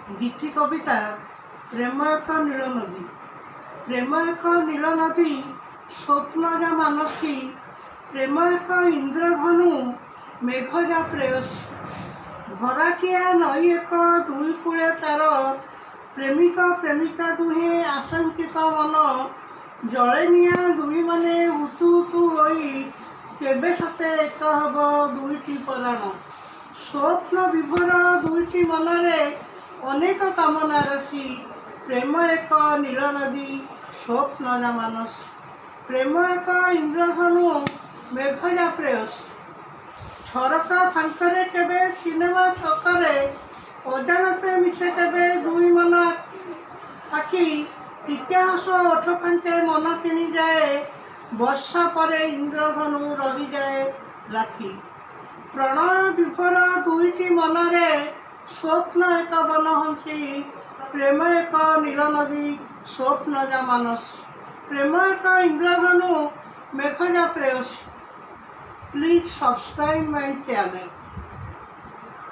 गीति कविता प्रेम एक नील नदी। प्रेम एक नील नदी स्वप्नजा मानसी। प्रेम एक इंद्रधनु मेघजा प्रेयसी। भराटिया नई एक दुई कूले तार। प्रेमिक प्रेमिका दुहे आशंकित मन। जले निया दुई माने उतु उतु होई केबे सते एक हब दुईटी पराण। स्वप्न विभोर दुईटी मनरे अनेक कामना राशि। प्रेम एक नील नदी स्वप्नजा मानस। प्रेम एक इंद्रधनु मेघजा प्रेयसी। झरका फांकरे केबे सिनेमा छकरे अजाणते मिसे केबे दुई मन आखि। टिके हस ओठ फांके मन किणी जाए। वर्षा परे इंद्रधनु रही जाए राखी। प्रणय विभोर दुईटी मनरे स्वप्न एक बनहंसी। प्रेम एक नील नदी स्वप्नजा मानस। प्रेम एक इंद्रधनु मेघजा प्रेयसी। Please subscribe my channel.